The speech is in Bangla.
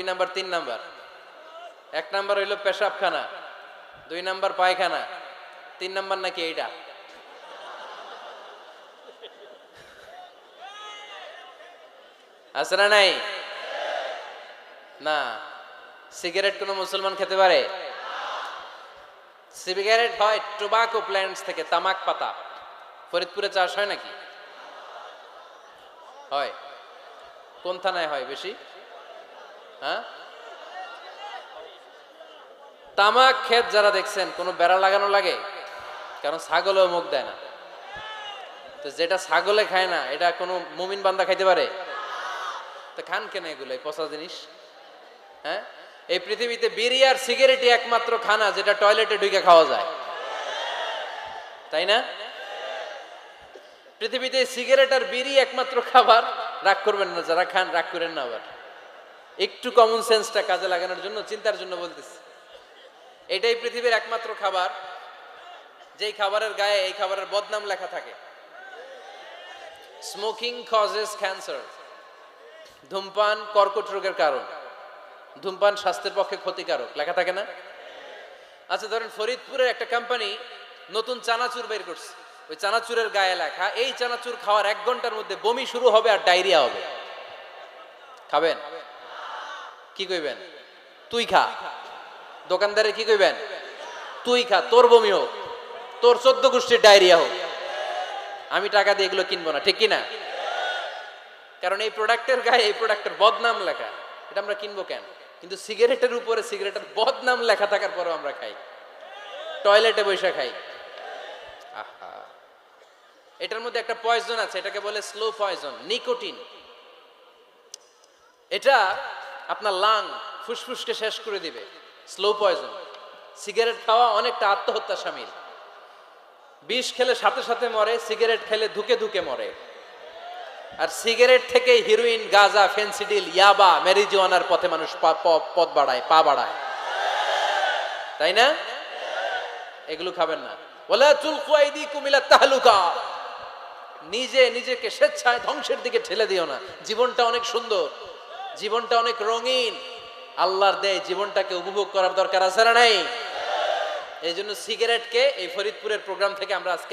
Number 3 number? 1 নাম্বার হইল পেশাবখানা, 2 নাম্বার পায়খানা, 3 নাম্বার নাকি এইটা? আছে না নাই? না। সিগারেট কোন মুসলমান খেতে পারে? সিগারেট হয় টোবাকো প্ল্যান্টস থেকে, তামাক পাতা। ফরিদপুরে চাষ হয় নাকি? হয়। কোন থানায় হয় বেশি? হ্যাঁ, তামাক ক্ষেত যারা দেখছেন কোনো বেড়া লাগানো লাগে? কারণ ছাগলেও মুখ দেয় না। তো যেটা ছাগলে খায় না এটা কোনো মুমিন বান্দা খাইতে পারে? তো খান কেন এগুলো, এই পচা জিনিস? হ্যাঁ, এই পৃথিবীতে বিড়ি আর সিগারেটই একমাত্র খানা যেটা টয়লেটে ঢুকে খাওয়া যায়, তাই না? পৃথিবীতে সিগারেট আর বিড়ি একমাত্র খাবার। রাগ করবেন না, যারা খান রাগ করেন না, আবার একটু কমন সেন্সটা কাজে লাগানোর জন্য, চিন্তার জন্য বলতেছি। এটাই পৃথিবীর একমাত্র খাবার যেই খাবারের গায়ে এই খাবারের বদনাম লেখা থাকে, স্মোকিং কজেস ক্যান্সার। ধূমপান কর্কট রোগের কারণ, ধূমপান স্বাস্থ্যের পক্ষে ক্ষতিকারক, লেখা থাকে না? আচ্ছা ধরেন ফরিদপুরের একটা কোম্পানি নতুন চানাচুর বের করছে, ওই চানাচুরের গায়ে লেখা এই চানাচুর খাওয়ার 1 ঘন্টার মধ্যে বমি শুরু হবে আর ডায়রিয়া হবে। খাবেন? কি কইবেন? তুই খা। দোকানদারে কি কইবেন? তুই খা, তোর বমি হোক, তোর 14 গোষ্ঠীর ডায়রিয়া হোক, আমি টাকা দিয়ে এগুলো কিনবো না, ঠিক কিনা? কারণ এই প্রোডাক্টের গায়ে এই প্রোডাক্টের বদনাম লেখা, এটা আমরা কিনবো কেন? কিন্তু সিগারেটের উপরে সিগারেটের বদনাম লেখা থাকার পরেও আমরা খাই, টয়লেটে বসে খাই। আহা, এটার মধ্যে একটা পয়জন আছে, এটাকে বলে স্লো পয়জন, নিকোটিন। এটা আপনার লাং, ফুসফুসকে শেষ করে দিবে। Slow poison. সিগারেট খাওয়া অনেকটা আত্মহত্যা শামিল। বিষ খেলে সাথে সাথে মরে, সিগারেট খেলে ধুকে ধুকে মরে। আর সিগারেট থেকে হিরোইন, গাঁজা, ফেন্সিডিল, ইয়াবা, ম্যারিজুয়ানার পথে মানুষ পথ বাড়ায়, পা বাড়ায়, তাই না? এগুলো খাবেন না। ওয়ালা তুলকু আইদিকুম ইলা তাহলুকা, নিজে নিজেকে স্বেচ্ছায় ধ্বংসের দিকে ঠেলে দিও না। জীবনটা অনেক সুন্দর, জীবনটা অনেক রঙিন, আল্লাহর দেয় জীবনটাকে উপভোগ করার দরকার আছে না নাই? এই জন্য সিগারেটকে এই ফরিদপুরের প্রোগ্রাম থেকে আমরা আজকে